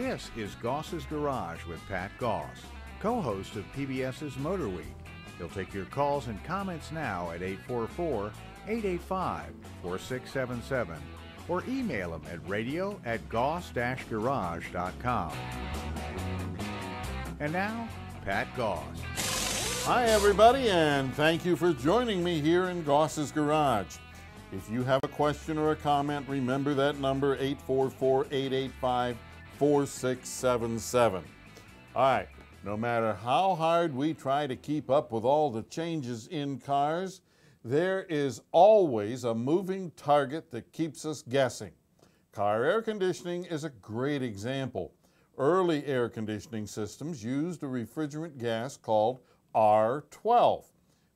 This is Goss's Garage with Pat Goss, co-host of PBS's Motor Week. He'll take your calls and comments now at 844-885-4677 or email him at radio@goss-garage.com. And now, Pat Goss. Hi everybody, and thank you for joining me here in Goss's Garage. If you have a question or a comment, remember that number, 844-885-4677. All right, no matter how hard we try to keep up with all the changes in cars, there is always a moving target that keeps us guessing. Car air conditioning is a great example. Early air conditioning systems used a refrigerant gas called R12,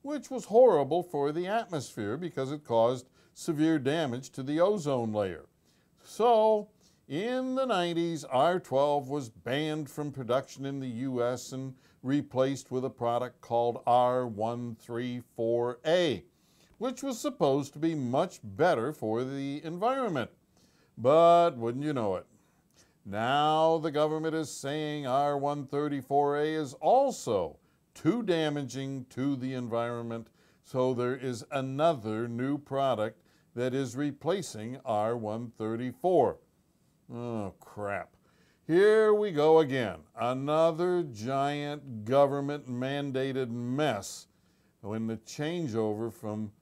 which was horrible for the atmosphere because it caused severe damage to the ozone layer. So, in the 90s, R12 was banned from production in the US and replaced with a product called R134A, which was supposed to be much better for the environment. But wouldn't you know it, now the government is saying R134A is also too damaging to the environment, so there is another new product that is replacing R134. Oh, crap. Here we go again. Another giant government-mandated mess when the changeover from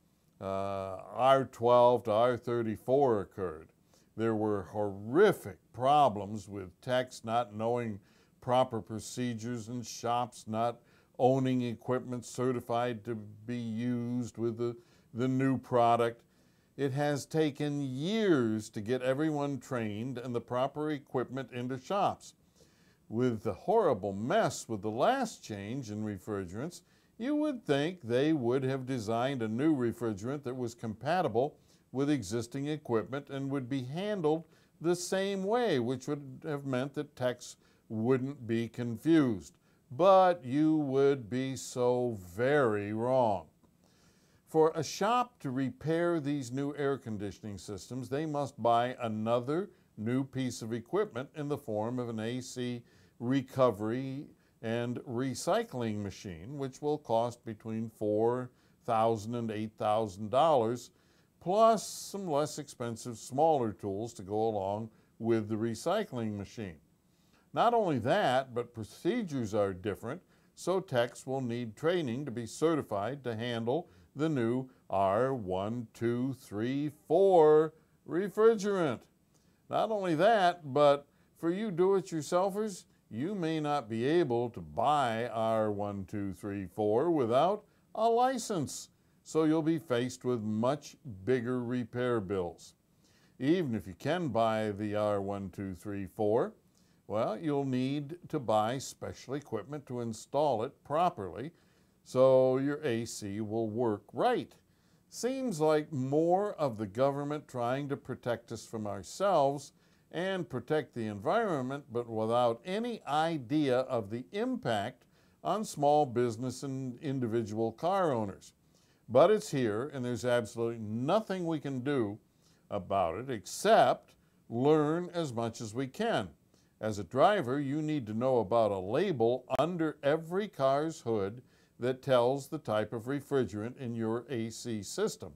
R12 to R34 occurred. There were horrific problems with techs not knowing proper procedures and shops not owning equipment certified to be used with the new product. It has taken years to get everyone trained and the proper equipment into shops. With the horrible mess with the last change in refrigerants, you would think they would have designed a new refrigerant that was compatible with existing equipment and would be handled the same way, which would have meant that techs wouldn't be confused. But you would be so very wrong. For a shop to repair these new air conditioning systems, they must buy another new piece of equipment in the form of an AC recovery and recycling machine, which will cost between $4,000 and $8,000, plus some less expensive smaller tools to go along with the recycling machine. Not only that, but procedures are different, so techs will need training to be certified to handle the new R1234 refrigerant. Not only that, but for you do-it-yourselfers, you may not be able to buy R1234 without a license, so you'll be faced with much bigger repair bills. Even if you can buy the R1234, well, you'll need to buy special equipment to install it properly so your AC will work right. Seems like more of the government trying to protect us from ourselves and protect the environment, but without any idea of the impact on small business and individual car owners. But it's here, and there's absolutely nothing we can do about it except learn as much as we can. As a driver, you need to know about a label under every car's hood that tells the type of refrigerant in your AC system.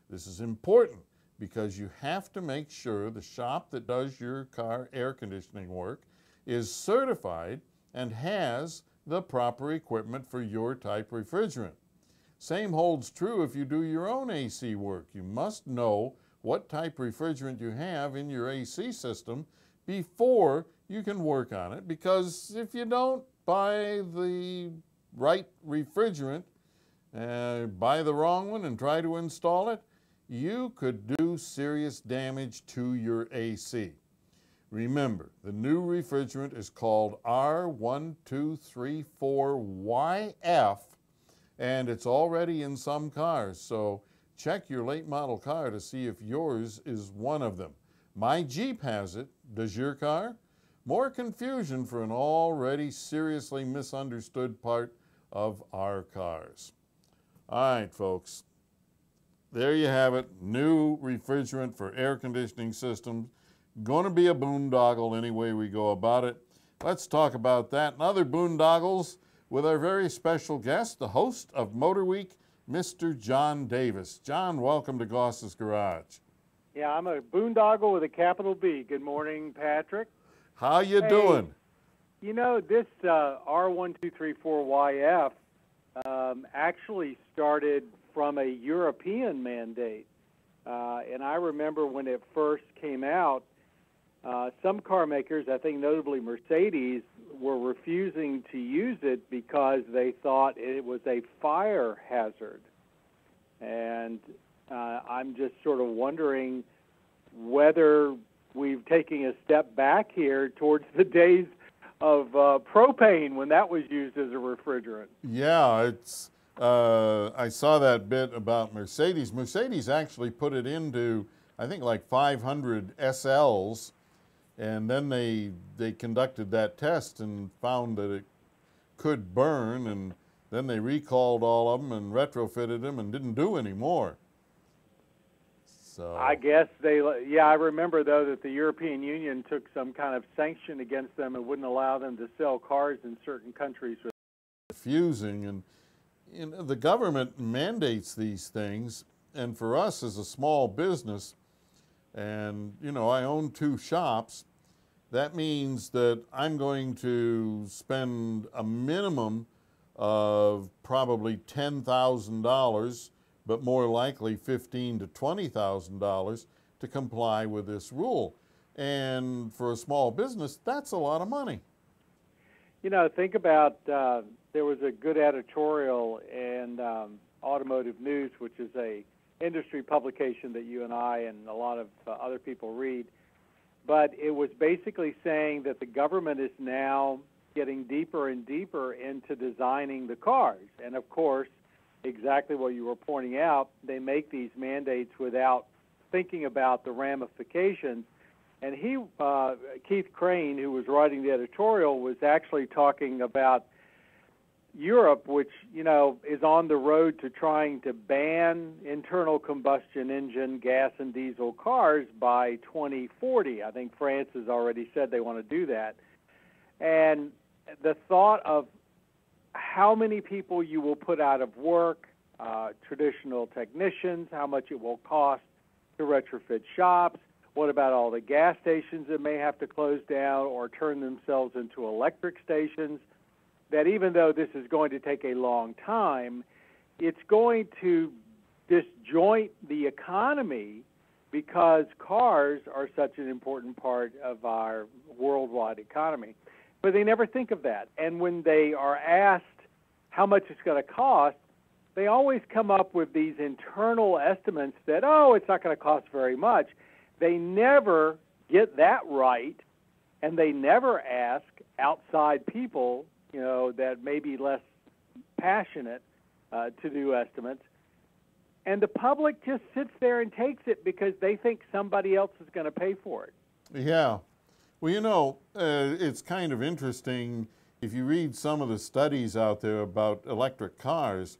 This is important because you have to make sure the shop that does your car air conditioning work is certified and has the proper equipment for your type refrigerant. Same holds true if you do your own AC work. You must know what type refrigerant you have in your AC system before you can work on it, because if you don't buy the right refrigerant, buy the wrong one and try to install it, you could do serious damage to your AC. Remember, the new refrigerant is called R1234YF, and it's already in some cars, so check your late model car to see if yours is one of them. My Jeep has it. Does your car? More confusion for an already seriously misunderstood part of our cars. All right, folks. There you have it. New refrigerant for air conditioning systems going to be a boondoggle any way we go about it. Let's talk about that and other boondoggles with our very special guest, the host of Motor Week, Mr. John Davis. John, welcome to Goss's Garage. Yeah, I'm a boondoggle with a capital B. Good morning, Patrick. How you doing? You know, this R1234YF actually started from a European mandate. And I remember when it first came out, some car makers, I think notably Mercedes, were refusing to use it because they thought it was a fire hazard. And I'm just sort of wondering whether we've taken a step back here towards the days of propane when that was used as a refrigerant. Yeah, it's. I saw that bit about Mercedes. Mercedes actually put it into, I think, like 500 SLs, and then they conducted that test and found that it could burn, and then they recalled all of them and retrofitted them and didn't do any more. So I guess I remember, though, that the European Union took some kind of sanction against them and wouldn't allow them to sell cars in certain countries. Fusing, and the government mandates these things, and for us as a small business, and I own 2 shops, that means that I'm going to spend a minimum of probably $10,000, but more likely $15,000 to $20,000 to comply with this rule. And for a small business, that's a lot of money. Think about, there was a good editorial in Automotive News, which is a industry publication that you and I and a lot of other people read. But it was basically saying that the government is now getting deeper and deeper into designing the cars. And of course, exactly what you were pointing out, they make these mandates without thinking about the ramifications. And Keith Crane, who was writing the editorial, was actually talking about Europe, which, is on the road to trying to ban internal combustion engine gas and diesel cars by 2040. I think France has already said they want to do that. And the thought of how many people you will put out of work, traditional technicians, how much it will cost to retrofit shops, what about all the gas stations that may have to close down or turn themselves into electric stations, that even though this is going to take a long time, it's going to disjoint the economy because cars are such an important part of our worldwide economy. But they never think of that. And when they are asked how much it's going to cost, they always come up with these internal estimates that, it's not going to cost very much. They never get that right, and they never ask outside people, that may be less passionate to do estimates. And the public just sits there and takes it because they think somebody else is going to pay for it. Yeah. Well, it's kind of interesting. If you read some of the studies out there about electric cars,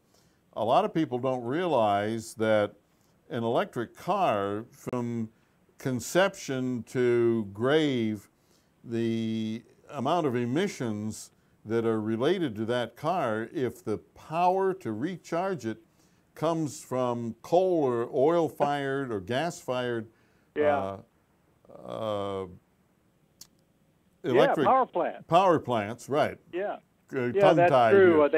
a lot of people don't realize that an electric car, from conception to grave, the amount of emissions that are related to that car, if the power to recharge it comes from coal or oil-fired or gas-fired electric power plants, right? Yeah, that's true.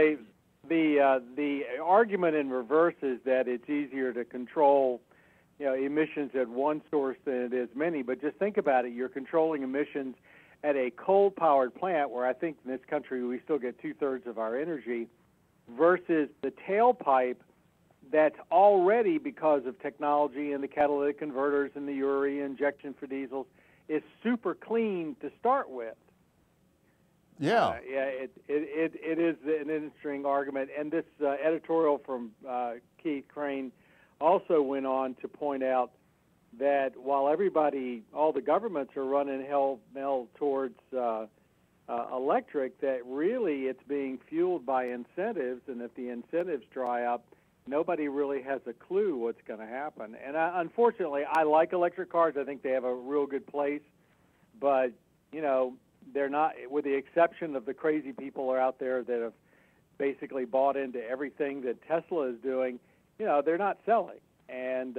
The argument in reverse is that it's easier to control, emissions at one source than it is many. But just think about it: you're controlling emissions at a coal-powered plant, where I think in this country we still get 2/3 of our energy, versus the tailpipe that's already, because of technology and the catalytic converters and the urea injection for diesels, is super clean to start with. Yeah. It is an interesting argument. And this editorial from Keith Crane also went on to point out that while all the governments are running hell towards electric, that really it's being fueled by incentives, and if the incentives dry up, nobody really has a clue what's going to happen. And unfortunately, I like electric cars. I think they have a real good place. But, you know, they're not, with the exception of the crazy people are out there that have basically bought into everything that Tesla is doing, you know, they're not selling. And,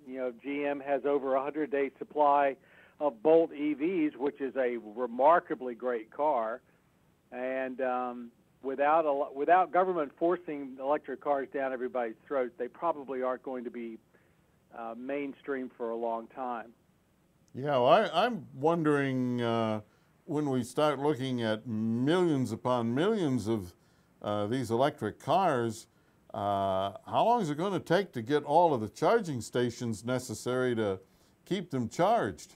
you know, GM has over a 100-day supply of Bolt EVs, which is a remarkably great car. And without government forcing electric cars down everybody's throats, they probably aren't going to be mainstream for a long time. Yeah, well, I'm wondering when we start looking at millions upon millions of these electric cars, how long is it going to take to get all of the charging stations necessary to keep them charged?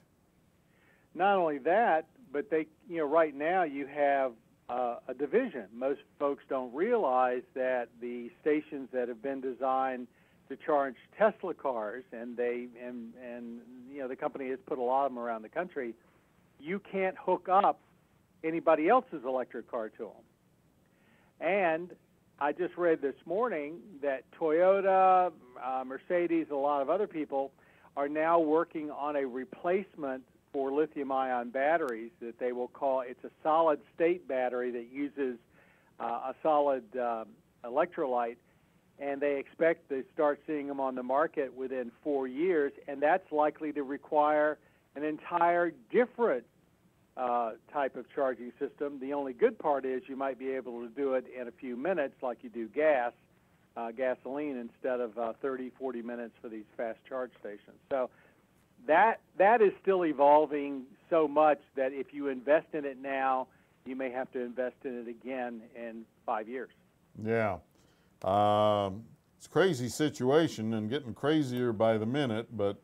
Not only that, but they, you know, right now you have a division. Most folks don't realize that the stations that have been designed to charge Tesla cars, and you know, the company has put a lot of them around the country, you can't hook up anybody else's electric car to them. And I just read this morning that Toyota, Mercedes, a lot of other people are now working on a replacement for lithium-ion batteries that they will call, it's a solid-state battery that uses a solid electrolyte, and they expect to start seeing them on the market within 4 years, and that's likely to require an entire different type of charging system. The only good part is you might be able to do it in a few minutes like you do gasoline, instead of 30, 40 minutes for these fast charge stations. So that is still evolving so much that if you invest in it now, you may have to invest in it again in 5 years. Yeah. It's a crazy situation and getting crazier by the minute, but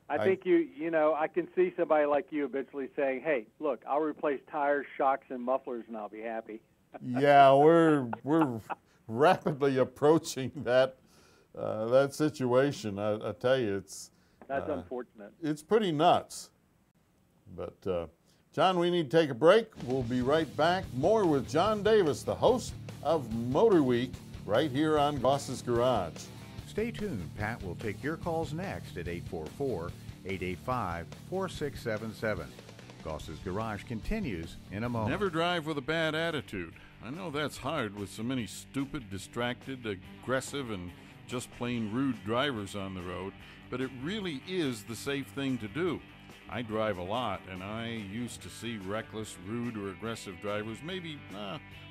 I think you know, I can see somebody like you eventually saying, hey, look, I'll replace tires, shocks, and mufflers, and I'll be happy. Yeah, we're rapidly approaching that situation. I tell you, that's unfortunate. It's pretty nuts. But John, we need to take a break. We'll be right back. More with John Davis, the host of Motor Week, right here on Goss's Garage. Stay tuned. Pat will take your calls next at 844-885-4677. Goss's Garage continues in a moment. Never drive with a bad attitude. I know that's hard with so many stupid, distracted, aggressive, and just plain rude drivers on the road, but it really is the safe thing to do. I drive a lot, and I used to see reckless, rude, or aggressive drivers maybe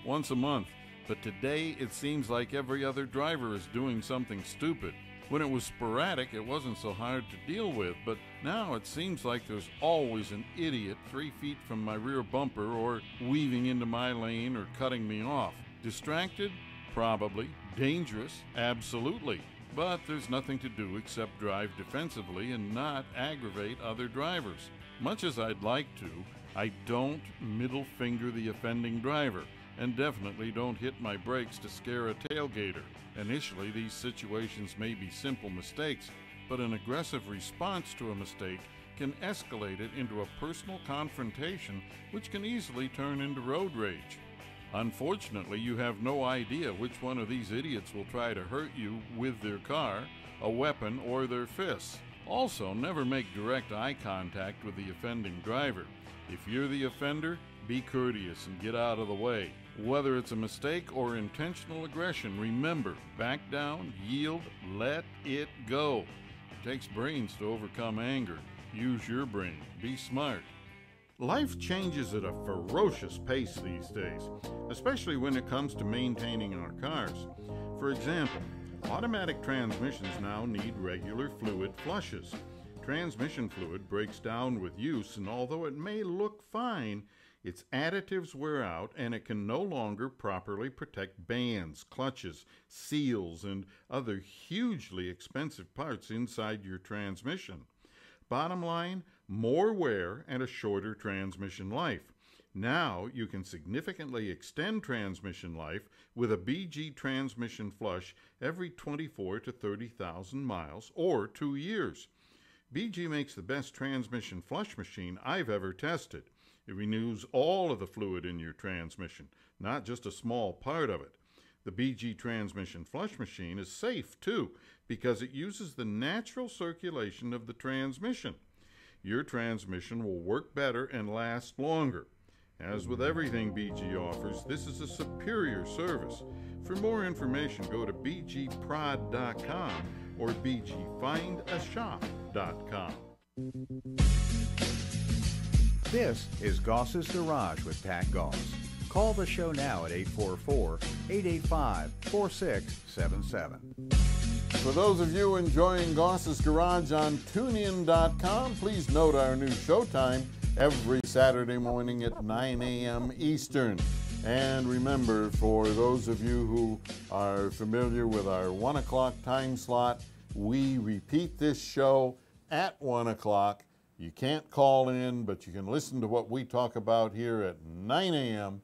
once a month. But today, it seems like every other driver is doing something stupid. When it was sporadic, it wasn't so hard to deal with, but now it seems like there's always an idiot 3 feet from my rear bumper or weaving into my lane or cutting me off. Distracted? Probably. Dangerous? Absolutely. But there's nothing to do except drive defensively and not aggravate other drivers. Much as I'd like to, I don't middle finger the offending driver, and definitely don't hit my brakes to scare a tailgater. Initially, these situations may be simple mistakes, but an aggressive response to a mistake can escalate it into a personal confrontation, which can easily turn into road rage. Unfortunately, you have no idea which one of these idiots will try to hurt you with their car, a weapon, or their fists. Also, never make direct eye contact with the offending driver. If you're the offender, be courteous and get out of the way. Whether it's a mistake or intentional aggression, remember, back down, yield, let it go. It takes brains to overcome anger. Use your brain. Be smart. Life changes at a ferocious pace these days, especially when it comes to maintaining our cars. For example, automatic transmissions now need regular fluid flushes. Transmission fluid breaks down with use, and although it may look fine, its additives wear out and it can no longer properly protect bands, clutches, seals, and other hugely expensive parts inside your transmission. Bottom line, more wear and a shorter transmission life. Now you can significantly extend transmission life with a BG transmission flush every 24 to 30,000 miles or 2 years. BG makes the best transmission flush machine I've ever tested. It renews all of the fluid in your transmission, not just a small part of it. The BG transmission flush machine is safe, too, because it uses the natural circulation of the transmission. Your transmission will work better and last longer. As with everything BG offers, this is a superior service. For more information, go to bgprod.com or bgfindashop.com. This is Goss's Garage with Pat Goss. Call the show now at 844-885-4677. For those of you enjoying Goss's Garage on TuneIn.com, please note our new showtime every Saturday morning at 9 a.m. Eastern. And remember, for those of you who are familiar with our 1 o'clock time slot, we repeat this show at 1 o'clock. You can't call in, but you can listen to what we talk about here at 9 a.m.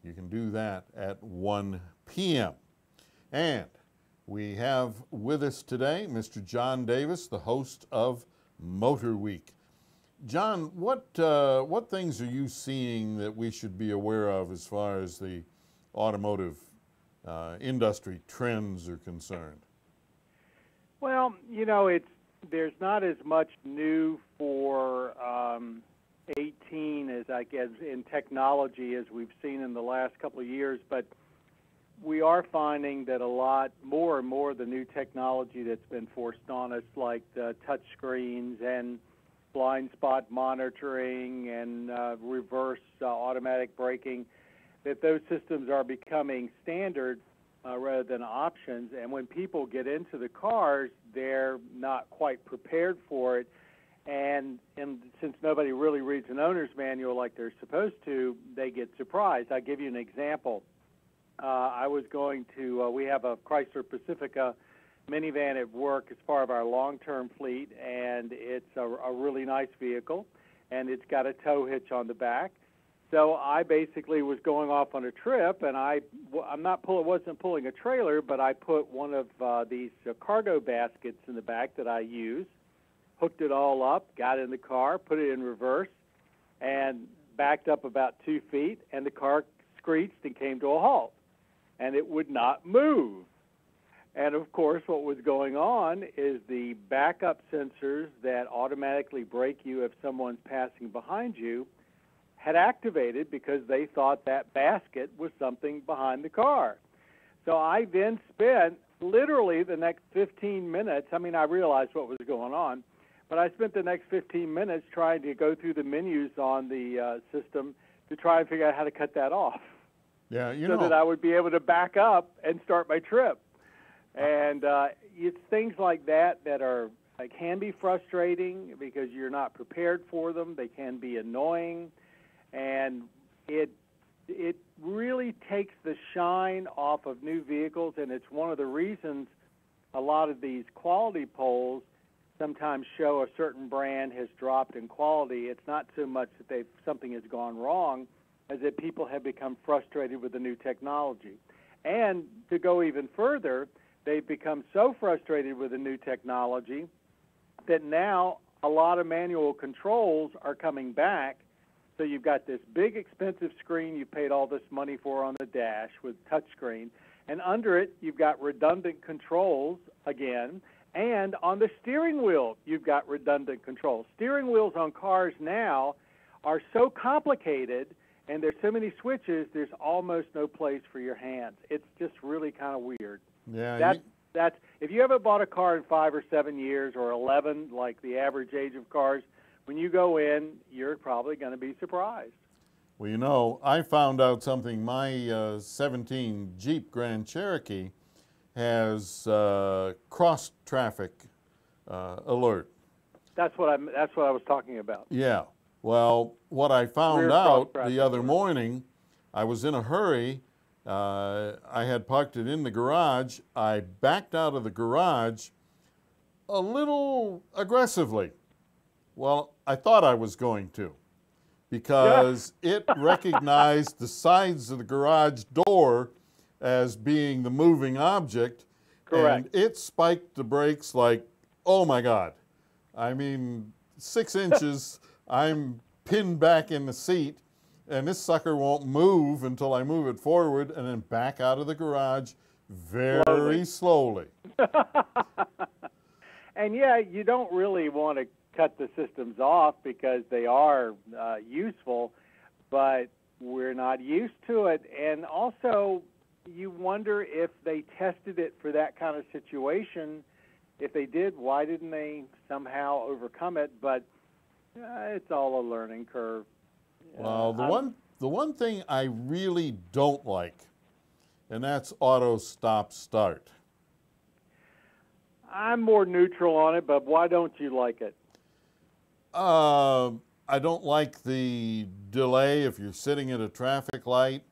You can do that at 1 p.m. And we have with us today Mr. John Davis, the host of Motor Week. John, what things are you seeing that we should be aware of as far as the automotive industry trends are concerned? Well, there's not as much new for 18 as I guess in technology as we've seen in the last couple of years, but we are finding that a lot more and more of the new technology that's been forced on us, like the touch screens and blind spot monitoring and reverse automatic braking, that those systems are becoming standard rather than options. And when people get into the cars, they're not quite prepared for it. And since nobody really reads an owner's manual like they're supposed to, they get surprised. I'll give you an example. I was going to, we have a Chrysler Pacifica minivan at work as part of our long-term fleet, and it's a really nice vehicle, and it's got a tow hitch on the back. So I basically was going off on a trip, and wasn't pulling a trailer, but I put one of these cargo baskets in the back that I use, hooked it all up, got in the car, put it in reverse, and backed up about 2 feet, and the car screeched and came to a halt, and it would not move. And, of course, what was going on is the backup sensors that automatically brake you if someone's passing behind you had activated because they thought that basket was something behind the car. So I then spent literally the next 15 minutes. I realized what was going on, but I spent the next 15 minutes trying to go through the menus on the system to try and figure out how to cut that off. Yeah, so that I would be able to back up and start my trip. And it's things like that are can be frustrating because you're not prepared for them. They can be annoying, and it really takes the shine off of new vehicles. And it's one of the reasons a lot of these quality polls sometimes show a certain brand has dropped in quality. It's not so much that something has gone wrong as that people have become frustrated with the new technology. And to go even further, they've become so frustrated with the new technology that now a lot of manual controls are coming back. So you've got this big expensive screen you paid all this money for on the dash with touchscreen, and under it you've got redundant controls again, and on the steering wheel you've got redundant controls. Steering wheels on cars now are so complicated, and there's so many switches, there's almost no place for your hands. It's just really kind of weird. Yeah, that's if you haven't bought a car in 5 or 7 years or 11, like the average age of cars, when you go in, you're probably going to be surprised. Well, I found out something. My 17 Jeep Grand Cherokee has cross traffic alert. That's what I was talking about. Yeah. Well, what I found out the other morning, I was in a hurry. I had parked it in the garage. I backed out of the garage a little aggressively. Well, I thought I was going to, because it recognized the sides of the garage door as being the moving object. Correct. And it spiked the brakes like, oh my God. 6 inches, I'm pinned back in the seat, and this sucker won't move until I move it forward and then back out of the garage very slowly. And yeah, you don't really want to cut the systems off because they are useful, but we're not used to it. And also, you wonder if they tested it for that kind of situation. If they did, why didn't they somehow overcome it? But it's all a learning curve. Well, the one thing I really don't like, and that's auto stop start. I'm more neutral on it, but why don't you like it? I don't like the delay if you're sitting at a traffic light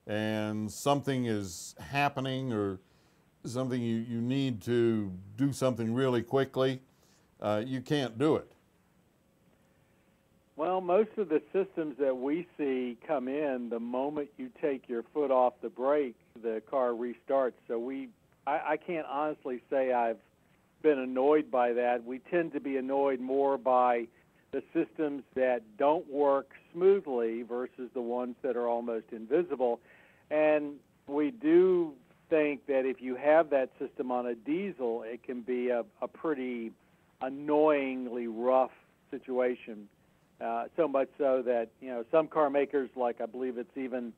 and something is happening or something you need to do something really quickly. You can't do it. Well, most of the systems that we see come in, the moment you take your foot off the brake, the car restarts. So I can't honestly say I've been annoyed by that. We tend to be annoyed more by the systems that don't work smoothly versus the ones that are almost invisible. And we do think that if you have that system on a diesel, it can be a pretty annoyingly rough situation. So much so that, some car makers, like I believe it's even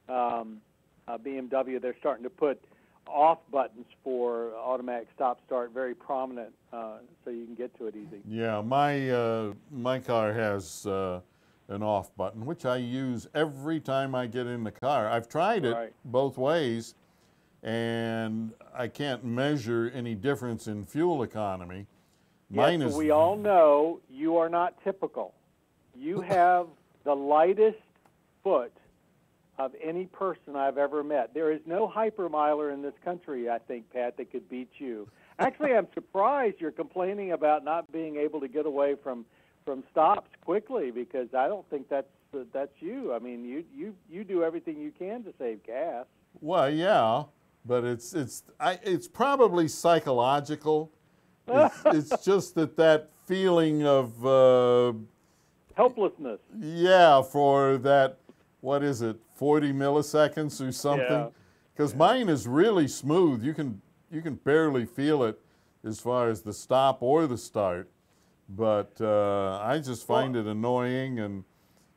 BMW, they're starting to put off buttons for automatic stop-start very prominent so you can get to it easy. Yeah, my car has an off button, which I use every time I get in the car. I've tried it both ways, and I can't measure any difference in fuel economy. Mine is. We all know you are not typical. You have the lightest foot of any person I've ever met. There is no hypermiler in this country, I think, Pat, that could beat you. Actually, I'm surprised you're complaining about not being able to get away from stops quickly, because I don't think that's you. I mean, you do everything you can to save gas. Well, yeah, but it's probably psychological. It's just that feeling of helplessness. Yeah, for that, what is it, 40 milliseconds or something? Because mine is really smooth. You can barely feel it as far as the stop or the start. But I just find it annoying, and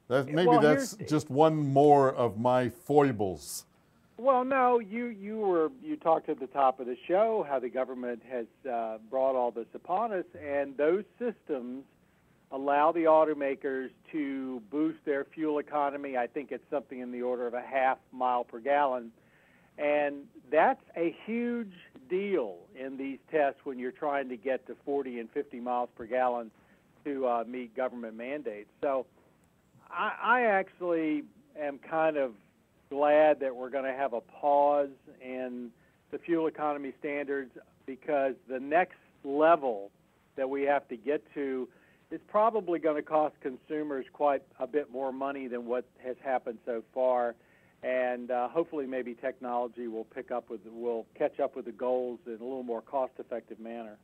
that's just one more of my foibles. Well, no, you talked at the top of the show how the government has brought all this upon us, and those systems allow the automakers to boost their fuel economy. I think it's something in the order of a half mile per gallon. And that's a huge deal in these tests when you're trying to get to 40 and 50 miles per gallon to meet government mandates. So I actually am kind of glad that we're going to have a pause in the fuel economy standards, because the next level that we have to get to is probably going to cost consumers quite a bit more money than what has happened so far, and hopefully maybe technology will catch up with the goals in a little more cost-effective manner.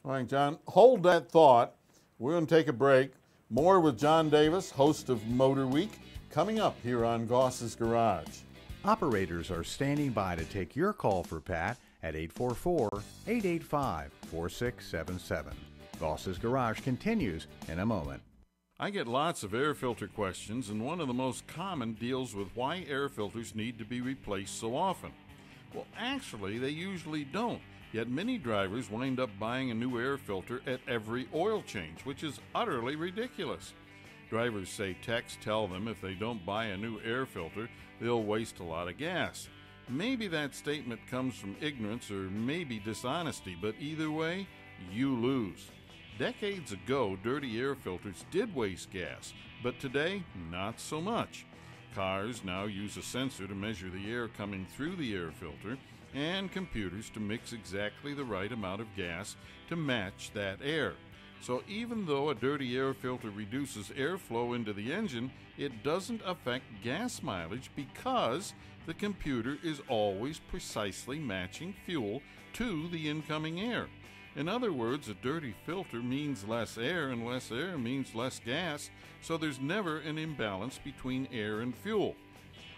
All right, John, hold that thought. We're going to take a break. More with John Davis, host of Motor Week, coming up here on Goss's Garage. Operators are standing by to take your call for Pat at 844-885-4677. Goss's Garage continues in a moment. I get lots of air filter questions, and one of the most common deals with why air filters need to be replaced so often. Well, actually, they usually don't, yet many drivers wind up buying a new air filter at every oil change, which is utterly ridiculous. Drivers say techs tell them if they don't buy a new air filter, they'll waste a lot of gas. Maybe that statement comes from ignorance or maybe dishonesty, but either way, you lose. Decades ago, dirty air filters did waste gas, but today, not so much. Cars now use a sensor to measure the air coming through the air filter, and computers to mix exactly the right amount of gas to match that air. So even though a dirty air filter reduces airflow into the engine, it doesn't affect gas mileage because the computer is always precisely matching fuel to the incoming air. In other words, a dirty filter means less air, and less air means less gas, so there's never an imbalance between air and fuel.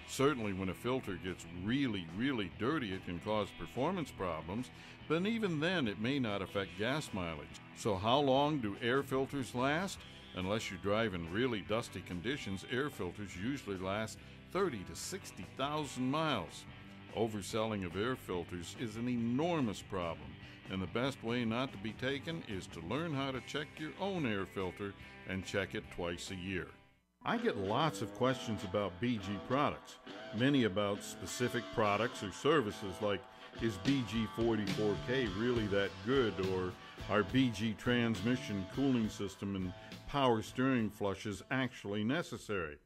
Certainly when a filter gets really, really dirty, it can cause performance problems, but even then it may not affect gas mileage. So how long do air filters last? Unless you drive in really dusty conditions, air filters usually last 30 to 60,000 miles. Overselling of air filters is an enormous problem, and the best way not to be taken is to learn how to check your own air filter and check it twice a year. I get lots of questions about BG products, many about specific products or services like, is BG44K really that good, or are BG transmission, cooling system, and power steering flushes actually necessary?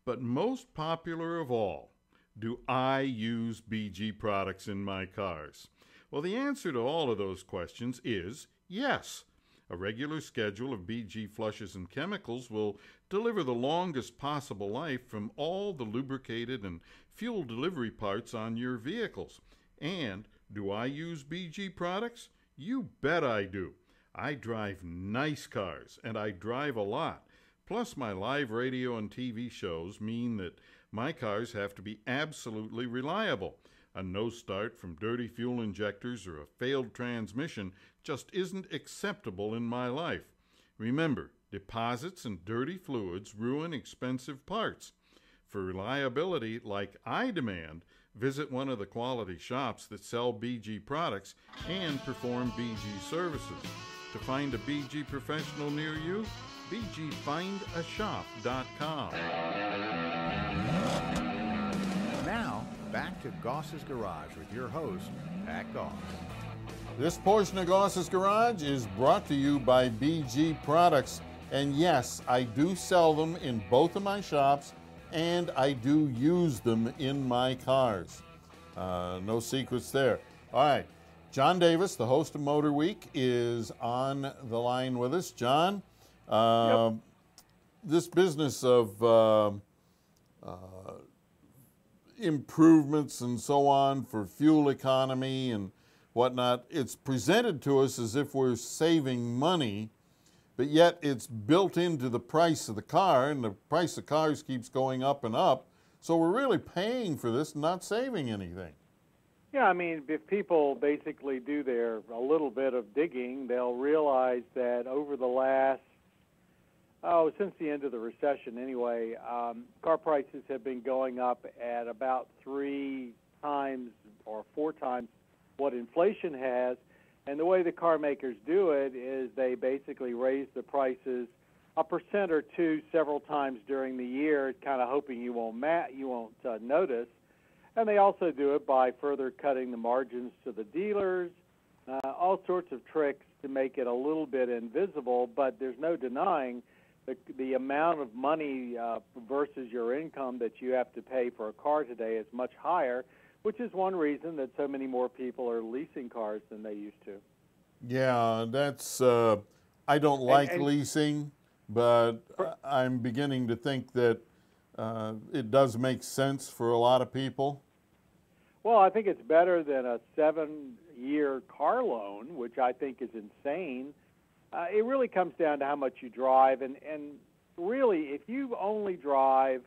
But most popular of all, do I use BG products in my cars? Well, the answer to all of those questions is yes. A regular schedule of BG flushes and chemicals will deliver the longest possible life from all the lubricated and fuel delivery parts on your vehicles. And do I use BG products? You bet I do. I drive nice cars, and I drive a lot. Plus, my live radio and TV shows mean that my cars have to be absolutely reliable. A no start from dirty fuel injectors or a failed transmission just isn't acceptable in my life. Remember, deposits and dirty fluids ruin expensive parts. For reliability like I demand, visit one of the quality shops that sell BG products and perform BG services. To find a BG professional near you, bgfindashop.com. Now, back to Goss's Garage with your host, Pat Goss. This portion of Goss's Garage is brought to you by BG Products. And yes, I do sell them in both of my shops, and I do use them in my cars. No secrets there. All right, John Davis, the host of Motor Week, is on the line with us. John, this business of improvements and so on for fuel economy and whatnot, it's presented to us as if we're saving money, but yet it's built into the price of the car, and the price of cars keeps going up and up. So we're really paying for this and not saving anything. Yeah, I mean, if people basically do a little bit of digging, they'll realize that over the last, since the end of the recession anyway, car prices have been going up at about 3 times or 4 times what inflation has. And the way the car makers do it is they basically raise the prices 1% or 2 several times during the year, kind of hoping you won't notice. And they also do it by further cutting the margins to the dealers, all sorts of tricks to make it a little bit invisible. But there's no denying the amount of money versus your income that you have to pay for a car today is much higher, which is one reason that so many more people are leasing cars than they used to. Yeah, that's, I don't like leasing, but I'm beginning to think that it does make sense for a lot of people. Well, I think it's better than a 7-year car loan, which I think is insane. It really comes down to how much you drive, and really, if you drive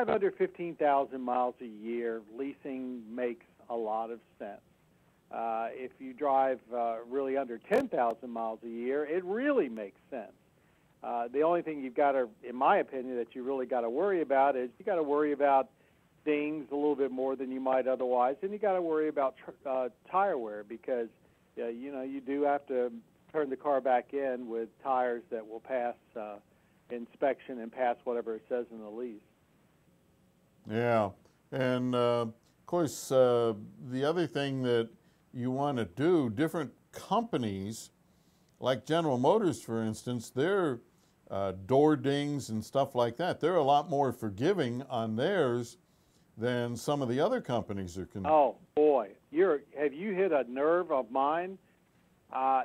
under 15,000 miles a year, leasing makes a lot of sense. If you drive really under 10,000 miles a year, it really makes sense. The only thing you've got to, in my opinion, that you really got to worry about is you got to worry about dings a little bit more than you might otherwise, and you got to worry about tire wear, because you do have to turn the car back in with tires that will pass inspection and pass whatever it says in the lease. Yeah, and of course, the other thing that you want to do, different companies, like General Motors, for instance, their door dings and stuff like that, they're a lot more forgiving on theirs than some of the other companies are. Oh, boy. Have you hit a nerve of mine?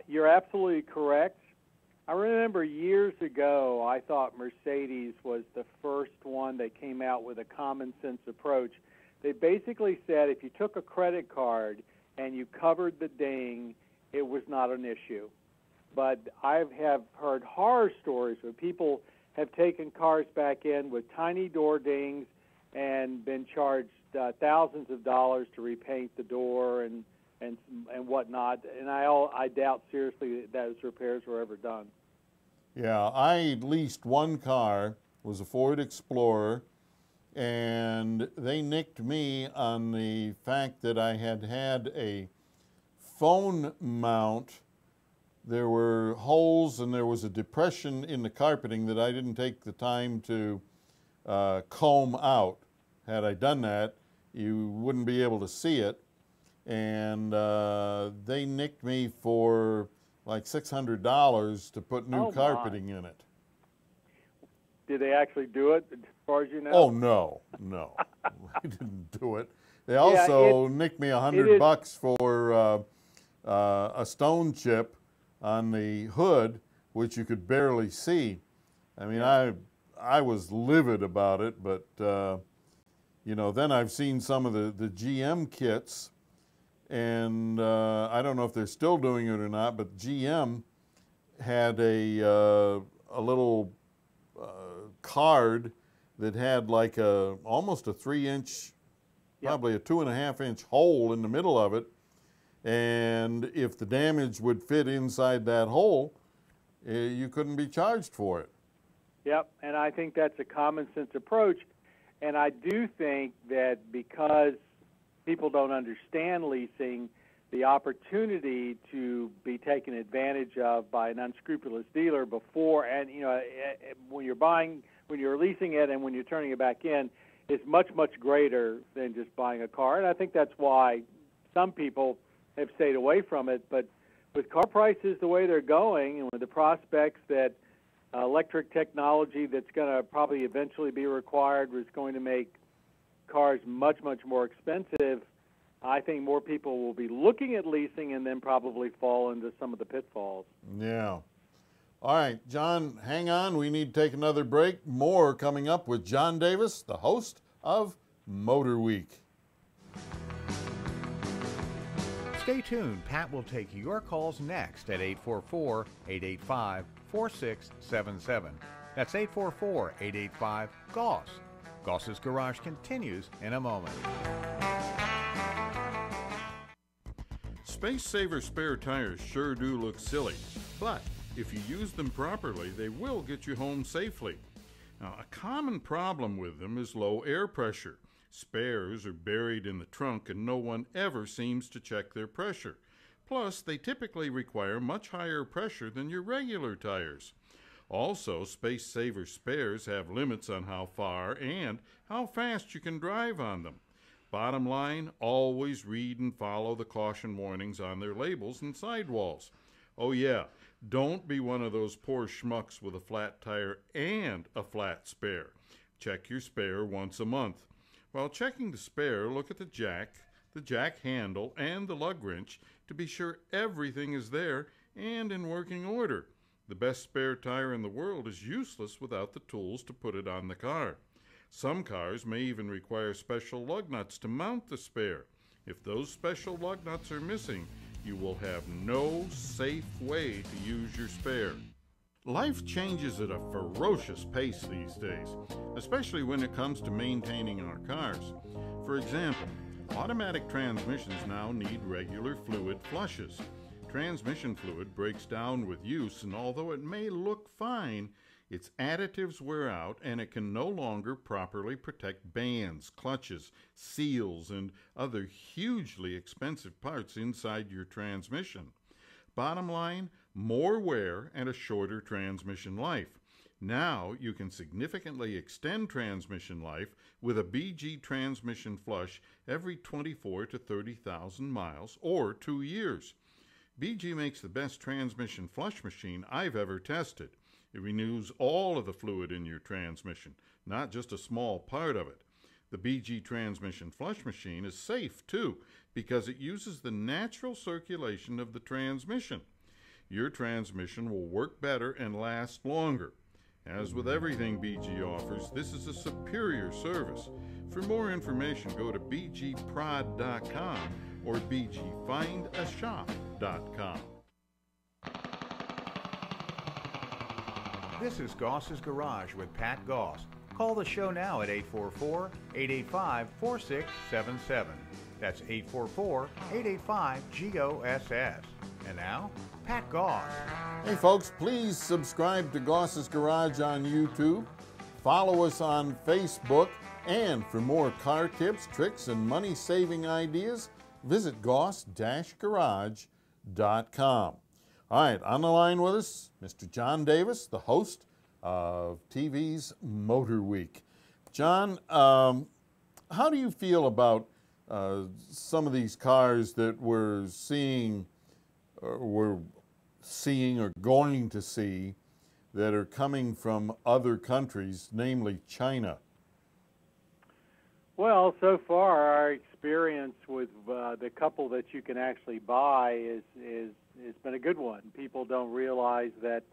You're absolutely correct. I remember years ago, I thought Mercedes was the first one that came out with a common sense approach. They basically said if you took a credit card and you covered the ding, it was not an issue. But I have heard horror stories where people have taken cars back in with tiny door dings and been charged thousands of dollars to repaint the door and whatnot. And I doubt seriously that those repairs were ever done. Yeah, I leased one car, it was a Ford Explorer, and they nicked me on the fact that I had a phone mount. There were holes and there was a depression in the carpeting that I didn't take the time to comb out. Had I done that, you wouldn't be able to see it. And they nicked me for like $600 to put new carpeting in it. Did they actually do it, as far as you know? Oh, no. They didn't do it. They also nicked me $100 for a stone chip on the hood, which you could barely see. I mean, I was livid about it, but you know, then I've seen some of the GM kits, and I don't know if they're still doing it or not, but GM had a little card that had like almost a 3-inch, probably a 2.5-inch hole in the middle of it. And if the damage would fit inside that hole, you couldn't be charged for it. Yep, and I think that's a common sense approach. And I do think that because people don't understand leasing, the opportunity to be taken advantage of by an unscrupulous dealer before, and you know, when you're leasing it and when you're turning it back in, is much, much greater than just buying a car. And I think that's why some people have stayed away from it. But with car prices the way they're going, and with the prospects that electric technology that's going to probably eventually be required is going to make cars much, much more expensive, I think more people will be looking at leasing and then probably fall into some of the pitfalls. Yeah. All right, John, hang on. We need to take another break. More coming up with John Davis, the host of Motor Week. Stay tuned. Pat will take your calls next at 844-885-4677. That's 844-885-GOSS. Goss's Garage continues in a moment. Space Saver spare tires sure do look silly, but if you use them properly, they will get you home safely. Now, a common problem with them is low air pressure. Spares are buried in the trunk and no one ever seems to check their pressure. Plus, they typically require much higher pressure than your regular tires. Also, Space Saver spares have limits on how far and how fast you can drive on them. Bottom line, always read and follow the caution warnings on their labels and sidewalls. Oh yeah, don't be one of those poor schmucks with a flat tire and a flat spare. Check your spare once a month. While checking the spare, look at the jack handle, and the lug wrench to be sure everything is there and in working order. The best spare tire in the world is useless without the tools to put it on the car. Some cars may even require special lug nuts to mount the spare. If those special lug nuts are missing, you will have no safe way to use your spare. Life changes at a ferocious pace these days, especially when it comes to maintaining our cars. For example, automatic transmissions now need regular fluid flushes. Transmission fluid breaks down with use, and although it may look fine, its additives wear out and it can no longer properly protect bands, clutches, seals, and other hugely expensive parts inside your transmission. Bottom line, more wear and a shorter transmission life. Now you can significantly extend transmission life with a BG transmission flush every 24 to 30,000 miles or 2 years. BG makes the best transmission flush machine I've ever tested. It renews all of the fluid in your transmission, not just a small part of it. The BG transmission flush machine is safe too, because it uses the natural circulation of the transmission. Your transmission will work better and last longer. As with everything BG offers, this is a superior service. For more information, go to bgprod.com or bgfindashop.com. This is Goss's Garage with Pat Goss. Call the show now at 844-885-4677. That's 844-885-GOSS. And now, Pat Goss. Hey folks, please subscribe to Goss's Garage on YouTube. Follow us on Facebook. And for more car tips, tricks, and money-saving ideas, visit goss-garage.com. All right, on the line with us, Mr. John Davis, the host of TV's Motor Week. John, how do you feel about some of these cars that we're seeing or going to see that are coming from other countries, namely China? Well, so far our experience with the couple that you can actually buy is been a good one. People don't realize that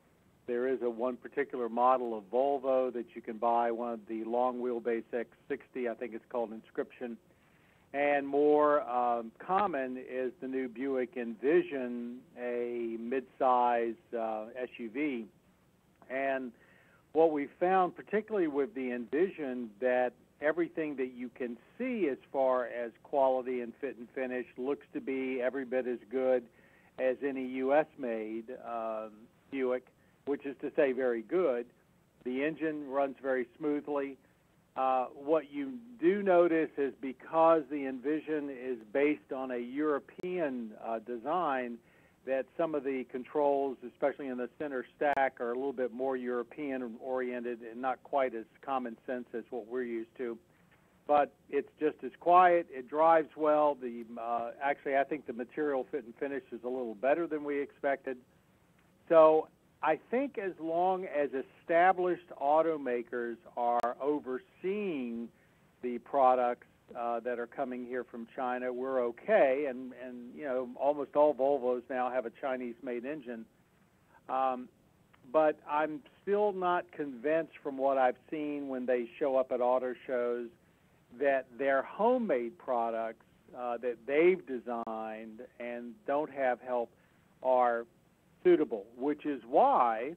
there is one particular model of Volvo that you can buy, one of the long wheelbase X60, I think it's called Inscription. And more common is the new Buick Envision, a mid-size SUV. And what we found, particularly with the Envision, that everything that you can see as far as quality and fit and finish looks to be every bit as good as any U.S.-made Buick, which is to say very good. The engine runs very smoothly. What you do notice is because the Envision is based on a European design, that some of the controls, especially in the center stack, are a little bit more European-oriented and not quite as common sense as what we're used to. But it's just as quiet. It drives well. Actually, I think the material fit and finish is a little better than we expected. So I think as long as established automakers are overseeing the products that are coming here from China, we're okay. And you know, almost all Volvos now have a Chinese-made engine. But I'm still not convinced from what I've seen when they show up at auto shows that their homemade products that they've designed and don't have help are suitable, which is why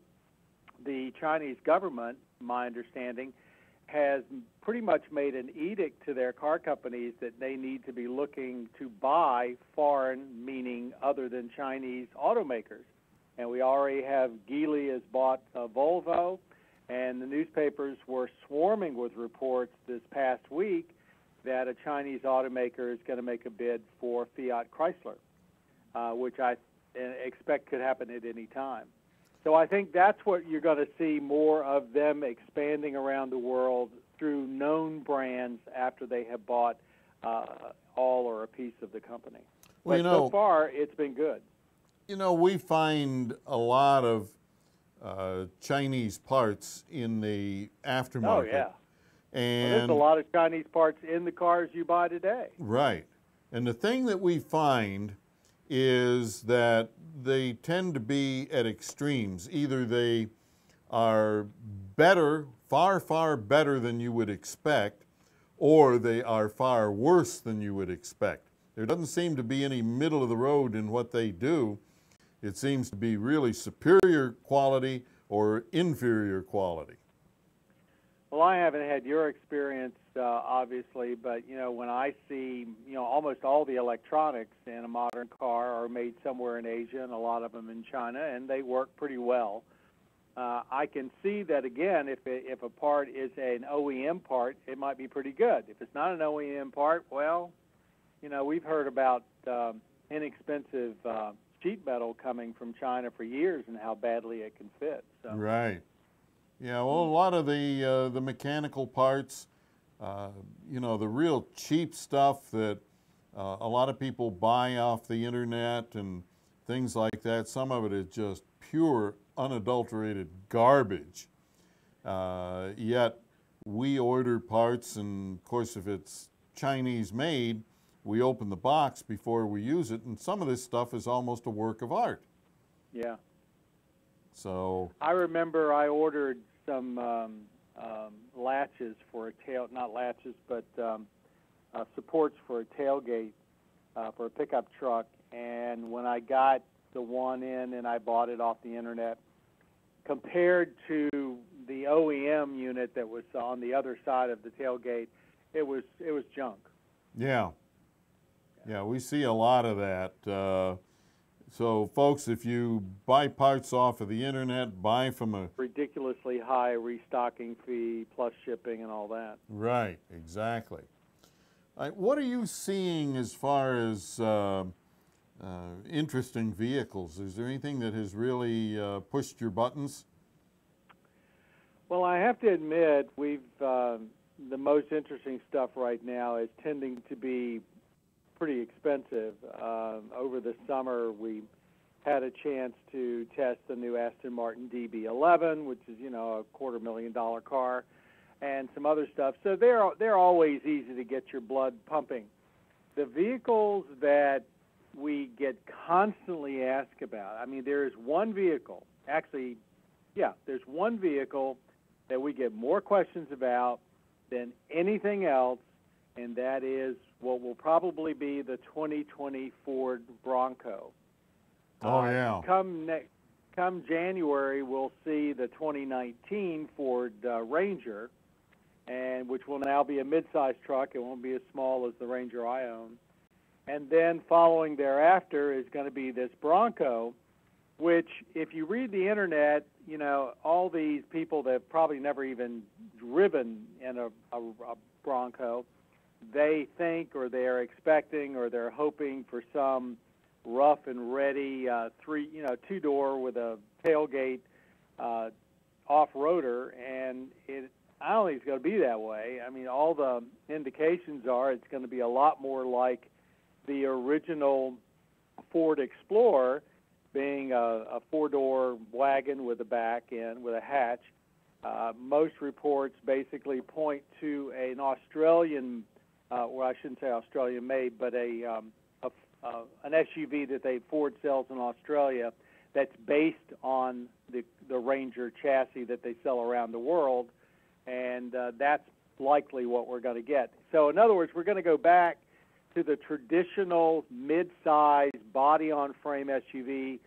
the Chinese government, my understanding, has pretty much made an edict to their car companies that they need to be looking to buy foreign, meaning other than Chinese automakers. And we already have Geely has bought Volvo, and the newspapers were swarming with reports this past week that a Chinese automaker is going to make a bid for Fiat Chrysler, which I expect could happen at any time. So I think that's what you're going to see more of them expanding around the world through known brands after they have bought all or a piece of the company. Well, but so far, it's been good. You know, we find a lot of Chinese parts in the aftermarket. Oh, yeah. And there's a lot of Chinese parts in the cars you buy today. Right. And the thing that we find is that they tend to be at extremes. Either they are better, far, far better than you would expect, or they are far worse than you would expect. There doesn't seem to be any middle of the road in what they do. It seems to be really superior quality or inferior quality. Well, I haven't had your experience, obviously, but, you know, when I see, you know, almost all the electronics in a modern car are made somewhere in Asia and a lot of them in China, and they work pretty well. I can see that, again, if a part is an OEM part, it might be pretty good. If it's not an OEM part, well, you know, we've heard about inexpensive sheet metal coming from China for years and how badly it can fit. So. Right. Yeah, well, a lot of the mechanical parts, you know, the real cheap stuff that a lot of people buy off the internet and things like that, some of it is just pure, unadulterated garbage. Yet we order parts, and of course, if it's Chinese made, we open the box before we use it, and some of this stuff is almost a work of art. Yeah. So I remember I ordered some latches for a tail, not latches, but supports for a tailgate for a pickup truck. And when I got the one in and I bought it off the internet, compared to the OEM unit that was on the other side of the tailgate, it was junk. Yeah. Yeah, we see a lot of that. So, folks, if you buy parts off of the internet, buy from a... Ridiculously high restocking fee plus shipping and all that. Right, exactly. All right, what are you seeing as far as interesting vehicles? Is there anything that has really pushed your buttons? Well, I have to admit, the most interesting stuff right now is tending to be pretty expensive. Over the summer, we had a chance to test the new Aston Martin DB11, which is, a $250,000 car, and some other stuff. So they're always easy to get your blood pumping. The vehicles that we get constantly asked about, I mean, there is one vehicle, there's one vehicle that we get more questions about than anything else, and that is what will probably be the 2020 Ford Bronco. Oh, yeah. Come January, we'll see the 2019 Ford Ranger, and which will now be a mid-size truck. It won't be as small as the Ranger I own. And then following thereafter is going to be this Bronco, which, if you read the internet, all these people that have probably never even driven in a Bronco, they think or they're expecting or they're hoping for some rough and ready two-door with a tailgate off-roader, and I don't think it's going to be that way. I mean, all the indications are it's going to be a lot more like the original Ford Explorer, being a four-door wagon with a back end, with a hatch. Most reports basically point to an Australian, well, I shouldn't say Australian-made, but an SUV that Ford sells in Australia that's based on the Ranger chassis that they sell around the world, and that's likely what we're going to get. So, in other words, we're going to go back to the traditional mid-size body-on-frame SUV.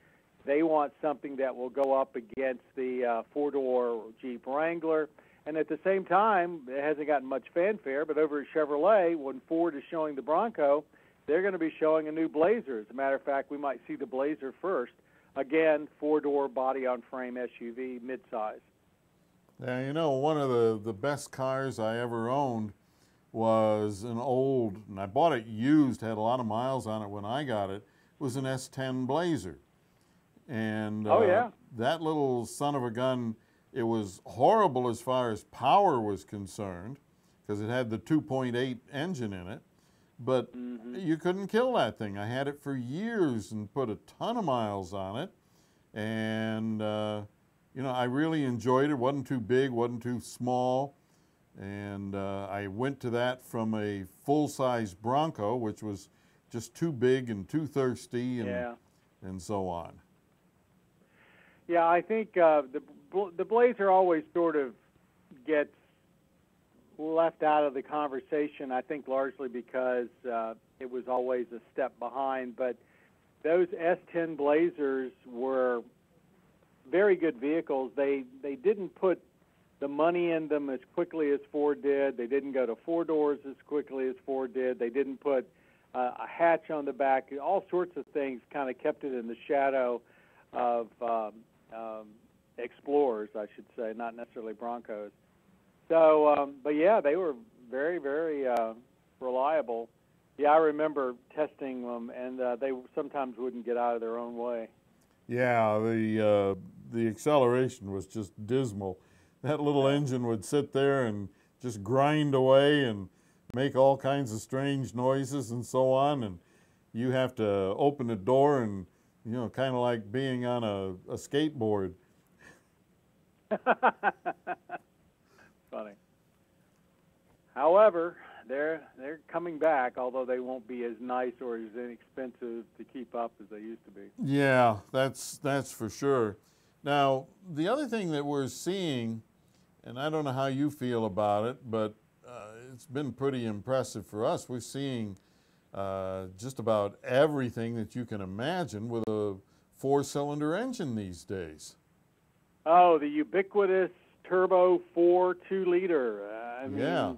They want something that will go up against the four-door Jeep Wrangler. And at the same time, it hasn't gotten much fanfare, but over at Chevrolet, when Ford is showing the Bronco, they're going to be showing a new Blazer. As a matter of fact, we might see the Blazer first. Again, four-door body-on-frame SUV, mid-size. Yeah, one of the best cars I ever owned was an old, and I bought it used, had a lot of miles on it when I got it, was an S10 Blazer. And that little son of a gun, it was horrible as far as power was concerned, because it had the 2.8 engine in it, but you couldn't kill that thing. I had it for years and put a ton of miles on it, and I really enjoyed it. Wasn't too big, wasn't too small. And I went to that from a full-size Bronco, which was just too big and too thirsty and so on. Yeah, I think the Blazer always sort of gets left out of the conversation, I think largely because it was always a step behind. But those S10 Blazers were very good vehicles. They didn't put the money in them as quickly as Ford did. They didn't go to four doors as quickly as Ford did. They didn't put a hatch on the back. All sorts of things kind of kept it in the shadow of Explorers, I should say, not necessarily Broncos. So, but yeah, they were very, very reliable. Yeah, I remember testing them, and they sometimes wouldn't get out of their own way. Yeah, the acceleration was just dismal. That little engine would sit there and just grind away and make all kinds of strange noises and so on, and you have to open the door and, kind of like being on a skateboard. Funny. However, they're coming back, although they won't be as nice or as inexpensive to keep up as they used to be. Yeah, that's for sure. Now, the other thing that we're seeing, and I don't know how you feel about it, but it's been pretty impressive for us. We're seeing just about everything that you can imagine with a 4-cylinder engine these days. Oh, the ubiquitous turbo 4 2-liter. Yeah.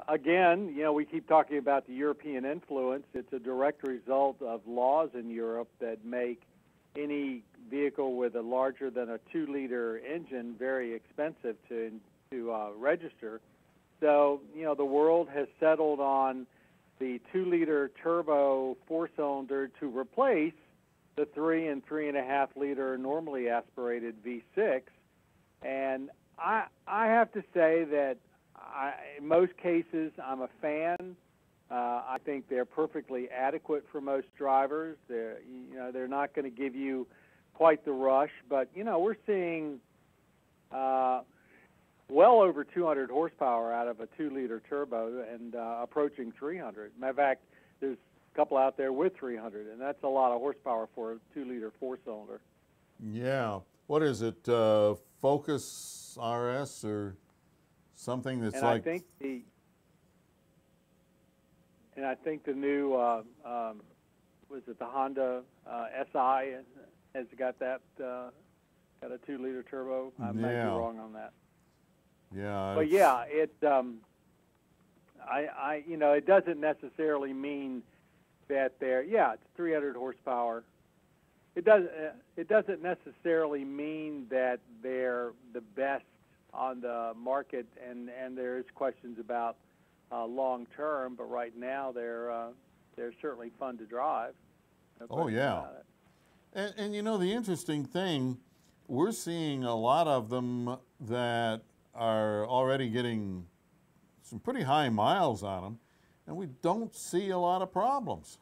Again, you know, we keep talking about the European influence. It's a direct result of laws in Europe that make any vehicle with a larger than a 2-liter engine very expensive to register. So, you know, the world has settled on the 2-liter turbo 4-cylinder to replace the 3 and 3.5-liter normally aspirated V6. And I have to say that in most cases I'm a fan. I think they're perfectly adequate for most drivers. They're not going to give you quite the rush, but you know, we're seeing well over 200 horsepower out of a 2-liter turbo and approaching 300. Matter of fact, there's a couple out there with 300, and that's a lot of horsepower for a 2-liter 4-cylinder. Yeah. What is it? Focus RS or something that's and like. I think the new was it the Honda SI has got that got a 2-liter turbo. I might be wrong on that. Yeah. But yeah, it you know, it doesn't necessarily mean that it's 300 horsepower. It doesn't necessarily mean that they're the best on the market, and there's questions about long term, but right now they're certainly fun to drive. No oh yeah. And you know, the interesting thing, we're seeing a lot of them that are already getting some pretty high miles on them, and we don't see a lot of problems.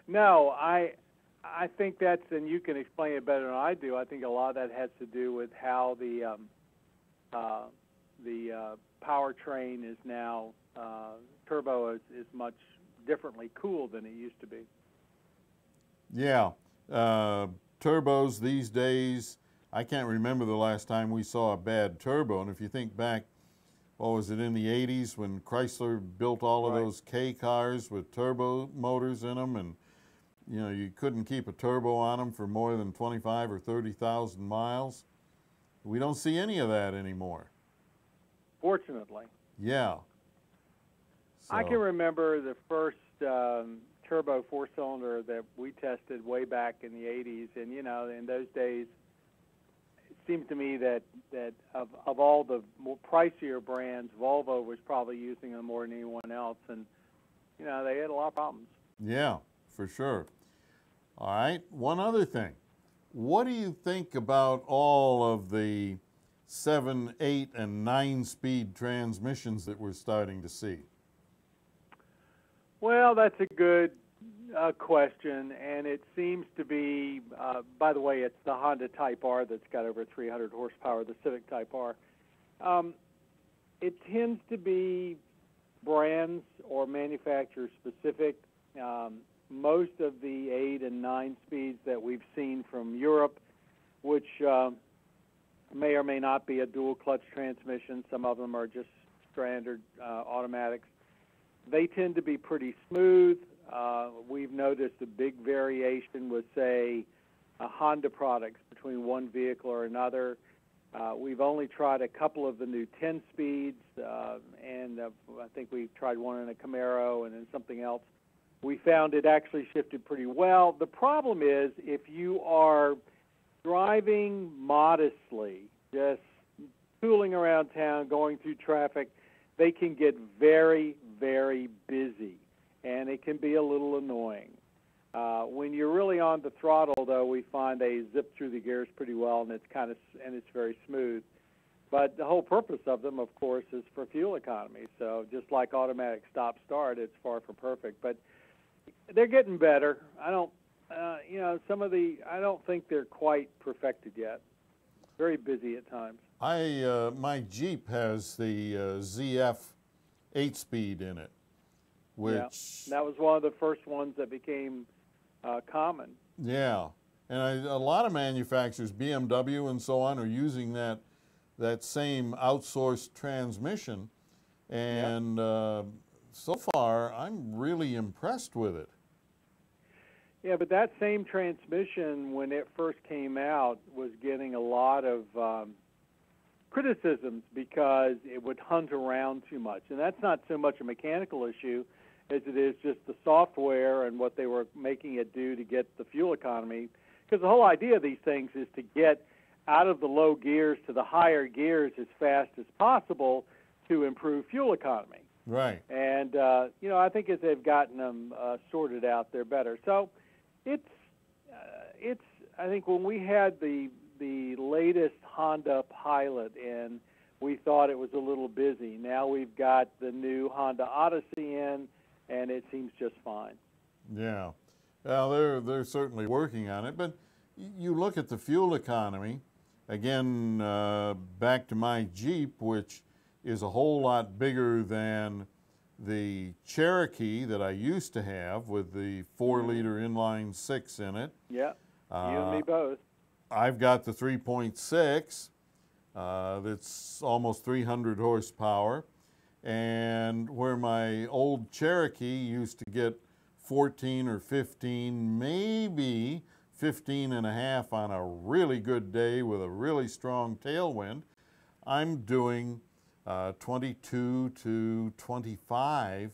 No, I think that's, and you can explain it better than I do. I think a lot of that has to do with how the powertrain is now, turbo is much differently cooled than it used to be. Yeah, turbos these days, I can't remember the last time we saw a bad turbo. And if you think back, what was it, in the 80s when Chrysler built all of those K cars with turbo motors in them, and you know, you couldn't keep a turbo on them for more than 25 or 30,000 miles. We don't see any of that anymore. Fortunately. Yeah. I can remember the first turbo 4-cylinder that we tested way back in the 80s, and you know, in those days, it seems to me that of all the more pricier brands, Volvo was probably using them more than anyone else, and you know, they had a lot of problems. Yeah, for sure. All right, one other thing. What do you think about all of the 7, 8, and 9-speed transmissions that we're starting to see? Well, that's a good question, and it seems to be, by the way, it's the Honda Type R that's got over 300 horsepower, the Civic Type R. It tends to be brands or manufacturer specific. Most of the 8 and 9 speeds that we've seen from Europe, which may or may not be a dual clutch transmission, some of them are just standard automatics, they tend to be pretty smooth. We've noticed a big variation with, say, Honda products between one vehicle or another. We've only tried a couple of the new 10 speeds, and I think we've tried one in a Camaro and then something else. We found it actually shifted pretty well. The problem is if you are driving modestly, just tooling around town, going through traffic, they can get very, very busy, and it can be a little annoying. When you're really on the throttle, though, we find they zip through the gears pretty well, and it's very smooth. But the whole purpose of them, of course, is for fuel economy. So just like automatic stop-start, it's far from perfect. But they're getting better. I don't think they're quite perfected yet. Very busy at times. My Jeep has the ZF 8-speed in it, which that was one of the first ones that became common. Yeah, and a lot of manufacturers, BMW and so on, are using that same outsourced transmission, and so far, I'm really impressed with it. Yeah, but that same transmission, when it first came out, was getting a lot of criticisms because it would hunt around too much. And that's not so much a mechanical issue as it is just the software and what they were making it do to get the fuel economy. Because the whole idea of these things is to get out of the low gears to the higher gears as fast as possible to improve fuel economy. Right. And, you know, I think as they've gotten them sorted out, they're better. So it's I think when we had the latest Honda Pilot in, we thought it was a little busy. Now we've got the new Honda Odyssey in, and it seems just fine. Yeah. Well, they're certainly working on it. But you look at the fuel economy, again, back to my Jeep, which is a whole lot bigger than the Cherokee that I used to have with the 4-liter inline 6 in it. Yeah, you and me both. I've got the 3.6 that's almost 300 horsepower. And where my old Cherokee used to get 14 or 15, maybe 15 and a half on a really good day with a really strong tailwind, I'm doing 22 to 25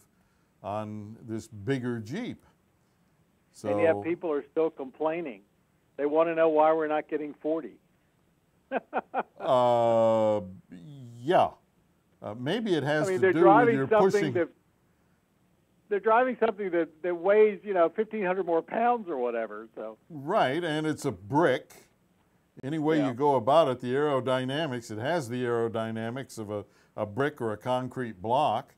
on this bigger Jeep. So, and yet people are still complaining. They want to know why we're not getting 40. Yeah. Maybe it has I mean, to do with your pushing. They're driving something that weighs, you know, 1,500 more pounds or whatever. So right, and it's a brick. Any way you go about it, the aerodynamics, it has the aerodynamics of a brick or a concrete block.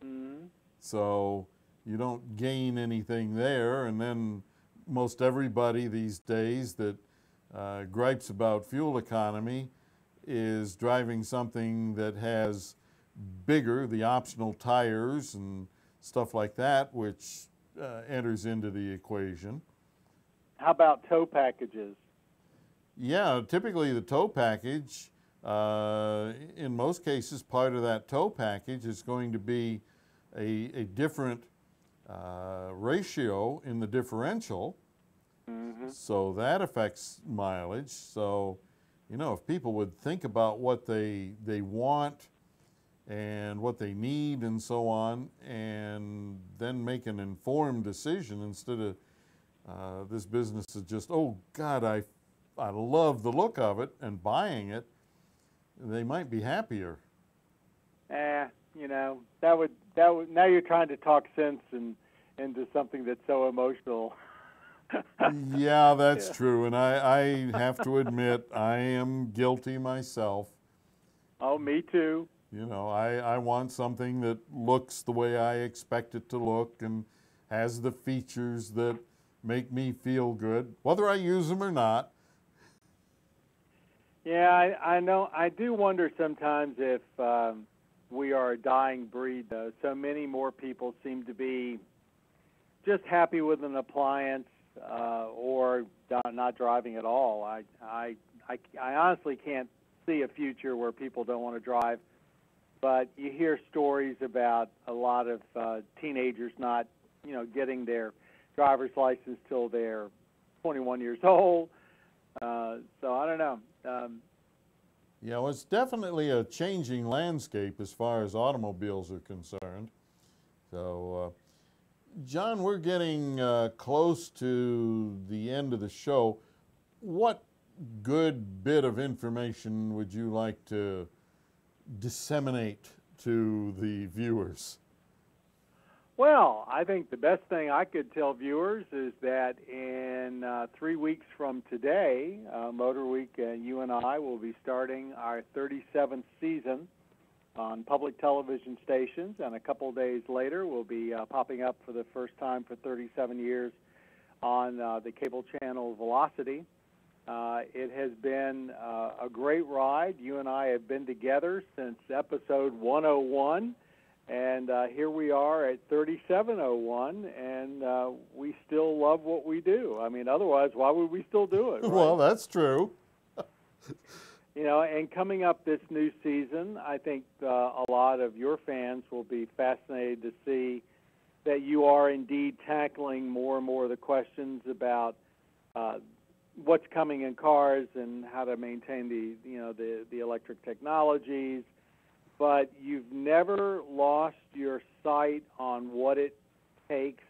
Mm-hmm. So you don't gain anything there. And then most everybody these days that gripes about fuel economy is driving something that has bigger, the optional tires and stuff like that, which enters into the equation. How about tow packages? Yeah, typically the tow package, in most cases, part of that tow package is going to be a different ratio in the differential. Mm-hmm. So that affects mileage. So, you know, if people would think about what they want and what they need and so on, and then make an informed decision instead of this business is just, oh God, I love the look of it, and buying it, they might be happier. You know, that would now you're trying to talk sense into something that's so emotional. Yeah, that's true, and I have to admit I am guilty myself. Oh, me too. You know, I want something that looks the way I expect it to look and has the features that make me feel good, whether I use them or not. Yeah, I know. I do wonder sometimes if we are a dying breed, though. So many more people seem to be just happy with an appliance or not driving at all. I honestly can't see a future where people don't want to drive. But you hear stories about a lot of teenagers not, you know, getting their driver's license till they're 21 years old. So I don't know. Yeah, well, it's definitely a changing landscape as far as automobiles are concerned. So, John, we're getting close to the end of the show. What good bit of information would you like to disseminate to the viewers? Well, I think the best thing I could tell viewers is that in 3 weeks from today, Motor Week, you and I will be starting our 37th season on public television stations, and a couple days later we'll be popping up for the first time for 37 years on the cable channel Velocity. It has been a great ride. You and I have been together since episode 101. And here we are at 3701, and we still love what we do. I mean, otherwise, why would we still do it? Right? Well, that's true. You know, and coming up this new season, I think a lot of your fans will be fascinated to see that you are indeed tackling more and more of the questions about what's coming in cars and how to maintain the electric technologies. But you've never lost your sight on what it takes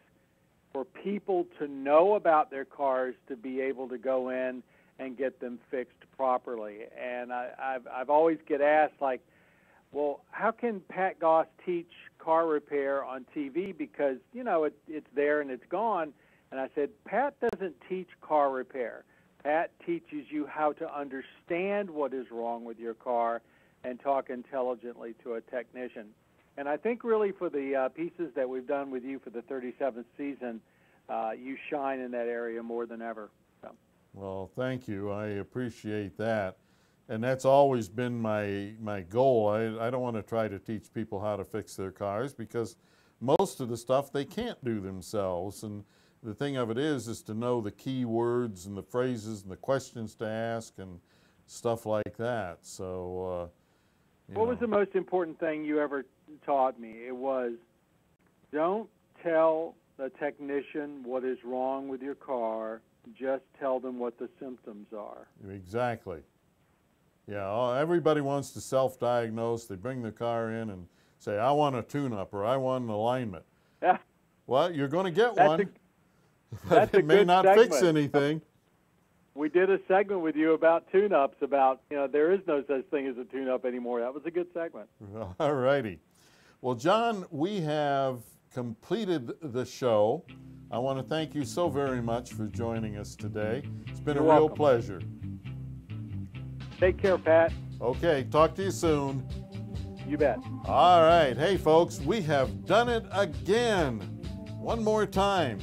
for people to know about their cars to be able to go in and get them fixed properly. And I've always get asked, like, well, how can Pat Goss teach car repair on TV? Because, you know, it's there and it's gone. And I said, Pat doesn't teach car repair. Pat teaches you how to understand what is wrong with your car and talk intelligently to a technician. And I think really for the pieces that we've done with you for the 37th season, you shine in that area more than ever. So. Well, thank you. I appreciate that. And that's always been my goal. I don't want to try to teach people how to fix their cars because most of the stuff they can't do themselves. And the thing of it is to know the key words and the phrases and the questions to ask and stuff like that. So, what was the most important thing you ever taught me? It was, don't tell the technician what is wrong with your car. Just tell them what the symptoms are. Exactly. Yeah, everybody wants to self-diagnose. They bring their car in and say, I want a tune-up or I want an alignment. Yeah. Well, you're going to get one, but it may not fix anything. We did a segment with you about tune-ups, about, you know, there is no such thing as a tune-up anymore. That was a good segment. All righty. Well, John, we have completed the show. I want to thank you so very much for joining us today. It's been You're a real welcome. pleasure. Take care, Pat. Okay, talk to you soon. You bet. All right. Hey, folks, we have done it again. One more time.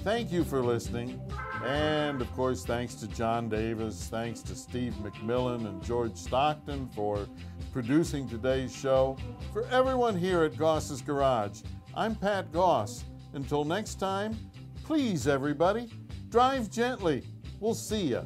Thank you for listening. And, of course, thanks to John Davis, thanks to Steve McMillan and George Stockton for producing today's show. For everyone here at Goss's Garage, I'm Pat Goss. Until next time, please, everybody, drive gently. We'll see ya.